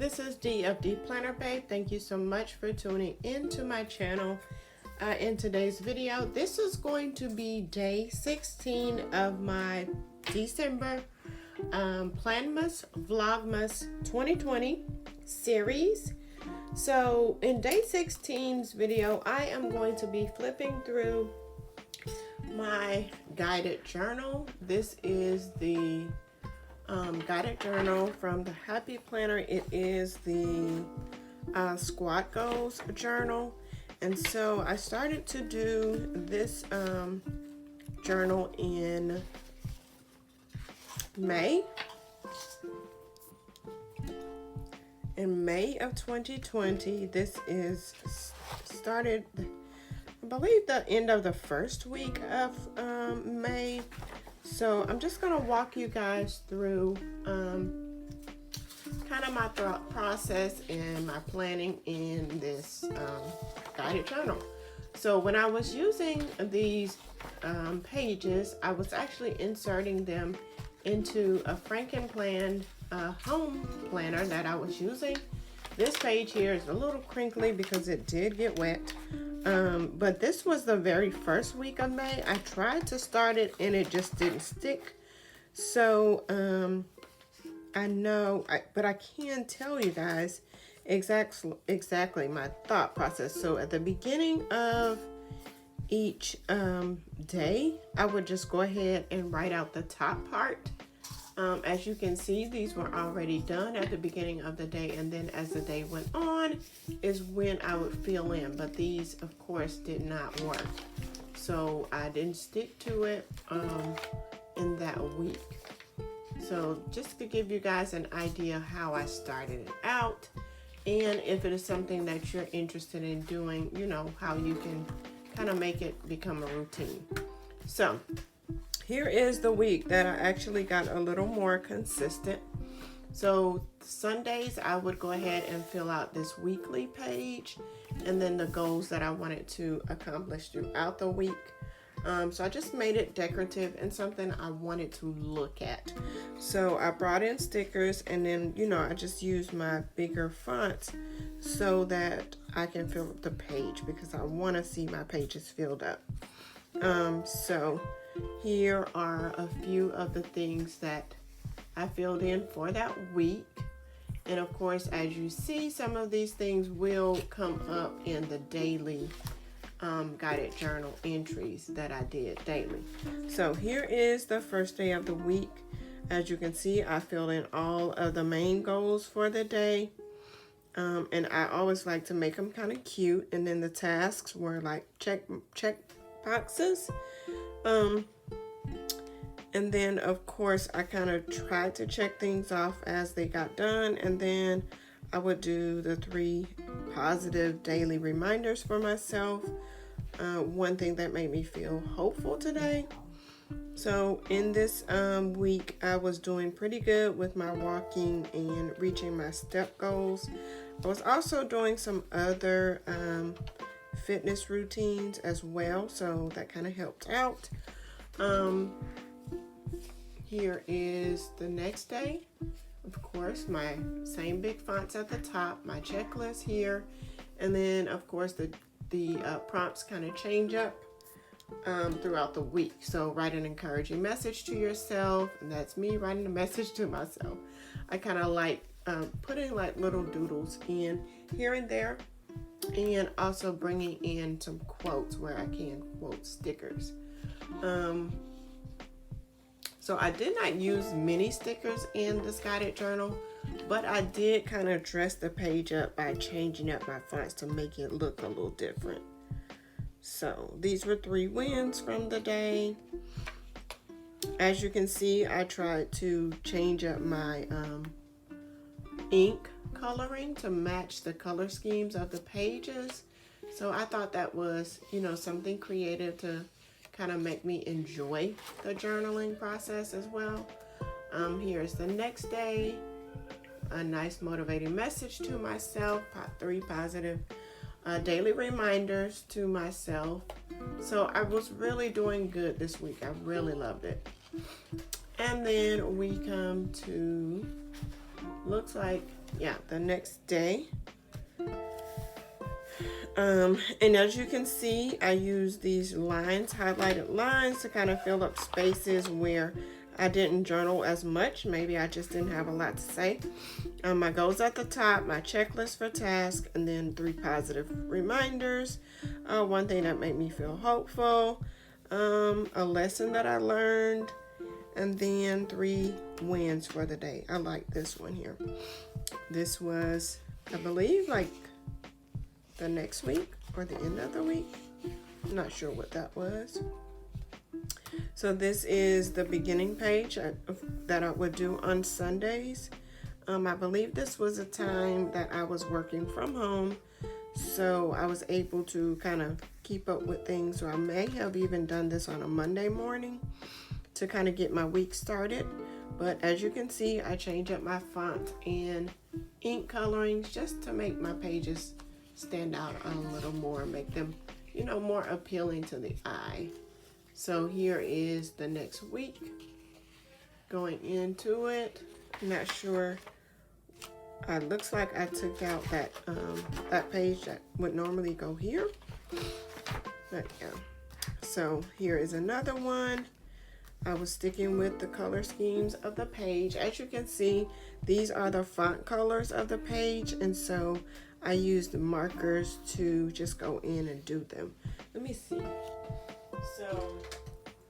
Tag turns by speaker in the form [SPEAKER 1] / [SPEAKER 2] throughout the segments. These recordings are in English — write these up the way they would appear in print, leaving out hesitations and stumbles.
[SPEAKER 1] this is Dee of Dee Planner Babe. Thank you so much for tuning into my channel. In today's video, this is going to be day 16 of my December Planmas Vlogmas 2020 series. So in day 16's video, I am going to be flipping through my guided journal. This is the guided journal from the Happy Planner. It is the Squat Goals journal, and so I started to do this journal in May. In May of 2020. This is started, I believe, the end of the first week of May. So I'm just going to walk you guys through kind of my thought process and my planning in this guided journal. So when I was using these pages, I was actually inserting them into a Frankenplan home planner that I was using. This page here is a little crinkly because it did get wet. But this was the very first week of May. I tried to start it and it just didn't stick. So I know, but I can tell you guys exactly my thought process. So at the beginning of each day, I would just go ahead and write out the top part. As you can see, these were already done at the beginning of the day, and then as the day went on is when I would fill in. But these, of course, did not work. So I didn't stick to it in that week. So just to give you guys an idea how I started it out, and if it is something that you're interested in doing, you know, how you can kind of make it become a routine. So here is the week that I actually got a little more consistent. So Sundays, I would go ahead and fill out this weekly page and then the goals that I wanted to accomplish throughout the week. So I just made it decorative and something I wanted to look at. So I brought in stickers, and then, you know, I just used my bigger fonts so that I can fill up the page because I want to see my pages filled up. So here are a few of the things that I filled in for that week. And of course, as you see, some of these things will come up in the daily guided journal entries that I did daily. So here is the first day of the week. As you can see, I filled in all of the main goals for the day. And I always like to make them kind of cute. And then the tasks were like check boxes. And then, of course, I kind of tried to check things off as they got done. And then I would do the 3 positive daily reminders for myself. One thing that made me feel hopeful today. So in this week, I was doing pretty good with my walking and reaching my step goals. I was also doing some other fitness routines as well, so that kind of helped out. Here is the next day. Of course, my same big fonts at the top, my checklist here, and then of course the prompts kind of change up throughout the week. So write an encouraging message to yourself, and that's me writing a message to myself. I kind of like putting like little doodles in here and there, and also bringing in some quotes where I can quote stickers. So I did not use many stickers in this guided journal, but I did kind of dress the page up by changing up my fonts to make it look a little different. So these were 3 wins from the day. As you can see, I tried to change up my ink coloring to match the color schemes of the pages. So I thought that was, you know, something creative to kind of make me enjoy the journaling process as well. Here's the next day. A nice motivating message to myself. 3 positive daily reminders to myself. So I was really doing good this week. I really loved it. And then we come to, looks like yeah, the next day. And as you can see, I use these lines, highlighted lines, to kind of fill up spaces where I didn't journal as much. Maybe I just didn't have a lot to say. My goals at the top, my checklist for tasks, and then 3 positive reminders. One thing that made me feel hopeful, a lesson that I learned, and then 3 wins for the day. I like this one here. This was, I believe, like the next week or the end of the week. I'm not sure what that was. So this is the beginning page that I would do on Sundays. I believe this was a time that I was working from home, so I was able to kind of keep up with things. So I may have even done this on a Monday morning to kind of get my week started. But as you can see, I changed up my font and ink colorings just to make my pages stand out a little more, make them, you know, more appealing to the eye. So here is the next week going into it. I'm not sure. It looks like I took out that page that would normally go here. But yeah. So here is another one. I was sticking with the color schemes of the page. As you can see, these are the font colors of the page, and so I used markers to just go in and do them. Let me see. So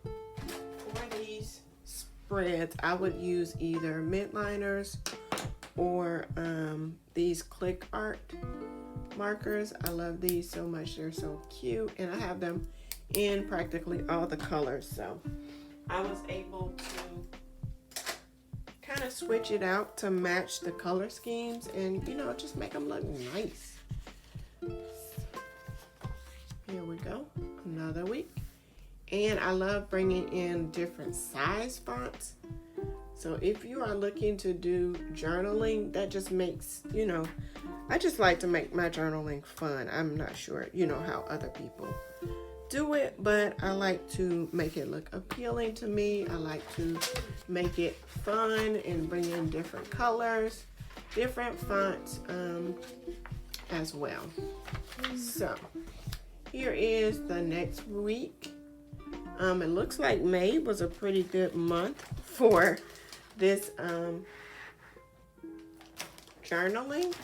[SPEAKER 1] for these spreads, I would use either midliners or these click art markers. I love these so much. They're so cute, and I have them in practically all the colors. So I was able to kind of switch it out to match the color schemes and, you know, just make them look nice. Here we go, another week. And I love bringing in different size fonts. So if you are looking to do journaling, that just makes, you know, I just like to make my journaling fun. I'm not sure, you know, how other people do it, but I like to make it look appealing to me. I like to make it fun and bring in different colors, different fonts as well. So here is the next week. It looks like May was a pretty good month for this journaling.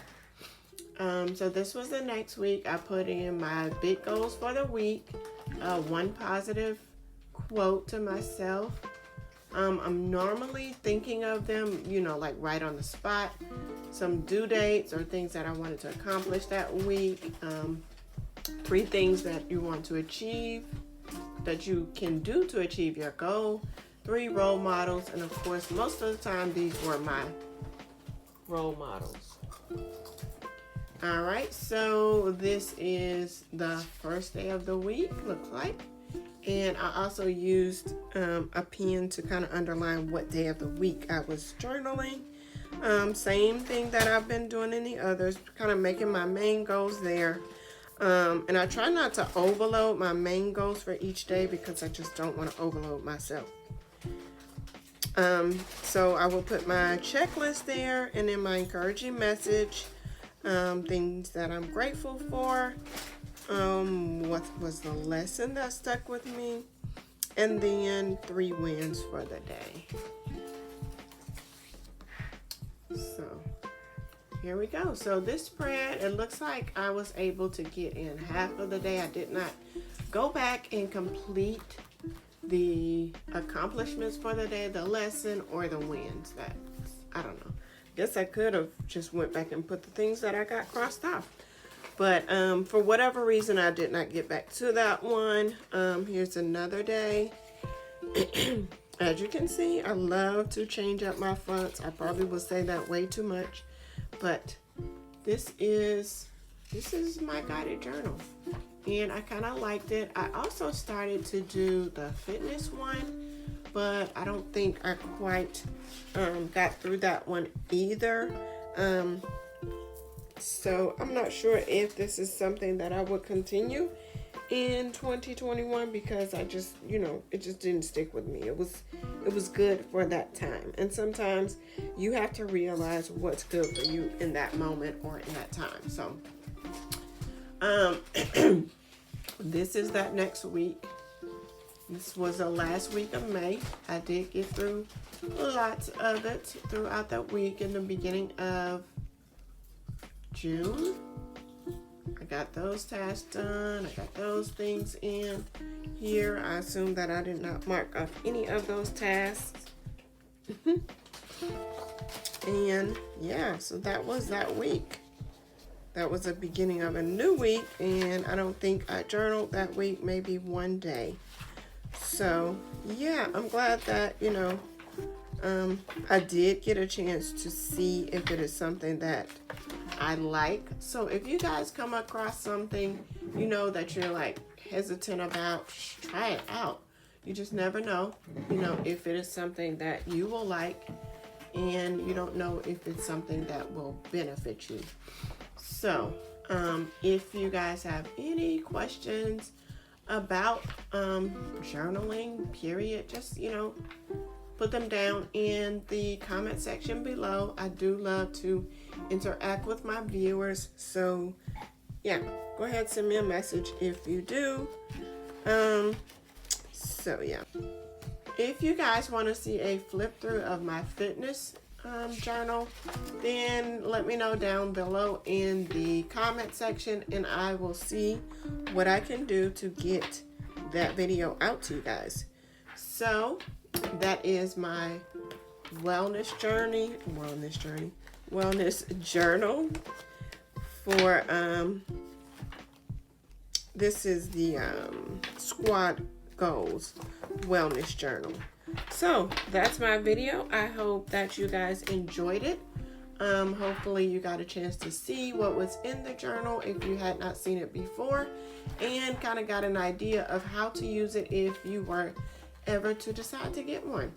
[SPEAKER 1] So this was the next week. I put in my big goals for the week. One positive quote to myself. I'm normally thinking of them, you know, like right on the spot. Some due dates or things that I wanted to accomplish that week. 3 things that you want to achieve, that you can do to achieve your goal. 3 role models. And of course, most of the time, these were my role models. All right, so this is the first day of the week, looks like. And I also used a pen to kind of underline what day of the week I was journaling. Same thing that I've been doing in the others, kind of making my main goals there. And I try not to overload my main goals for each day because I just don't want to overload myself. So I will put my checklist there and then my encouraging message. Things that I'm grateful for, what was the lesson that stuck with me, and then 3 wins for the day. So here we go. So this spread, it looks like I was able to get in half of the day. I did not go back and complete the accomplishments for the day, the lesson, or the wins. That, I don't know. Guess I could have just went back and put the things that I got crossed off. But for whatever reason, I did not get back to that one. Here's another day. As you can see, I love to change up my fonts. I probably will say that way too much. But this is my guided journal. And I kind of liked it. I also started to do the fitness one, but I don't think I quite got through that one either. So I'm not sure if this is something that I would continue in 2021 because I just, it just didn't stick with me. It was good for that time. And sometimes you have to realize what's good for you in that moment or in that time. So, this is that next week. This was the last week of May. I did get through lots of it throughout that week. In the beginning of June, I got those tasks done. I got those things in here. I assume that I did not mark off any of those tasks. And yeah, so that was that week. That was the beginning of a new week, and I don't think I journaled that week, maybe one day. So yeah, I'm glad that, I did get a chance to see if it is something that I like. So if you guys come across something, that you're like hesitant about, try it out. You just never know, if it is something that you will like, and you don't know if it's something that will benefit you. So, if you guys have any questions about journaling, period, just, put them down in the comment section below. I do love to interact with my viewers. So, yeah, go ahead, send me a message if you do. So, yeah. If you guys want to see a flip through of my fitness journal, then let me know down below in the comment section, and I will see what I can do to get that video out to you guys. So that is my wellness journal for this is the Squad Goals wellness journal. So that's my video. I hope that you guys enjoyed it. Hopefully you got a chance to see what was in the journal if you had not seen it before, and kind of got an idea of how to use it if you were ever to decide to get one.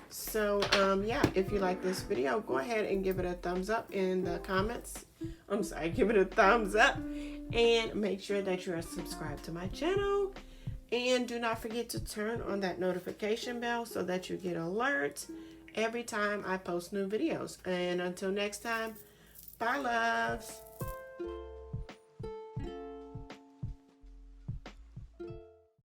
[SPEAKER 1] So yeah, if you like this video, go ahead and give it a thumbs up in the comments. Give it a thumbs up, and make sure that you are subscribed to my channel. And do not forget to turn on that notification bell so that you get alerts every time I post new videos. And until next time, bye loves.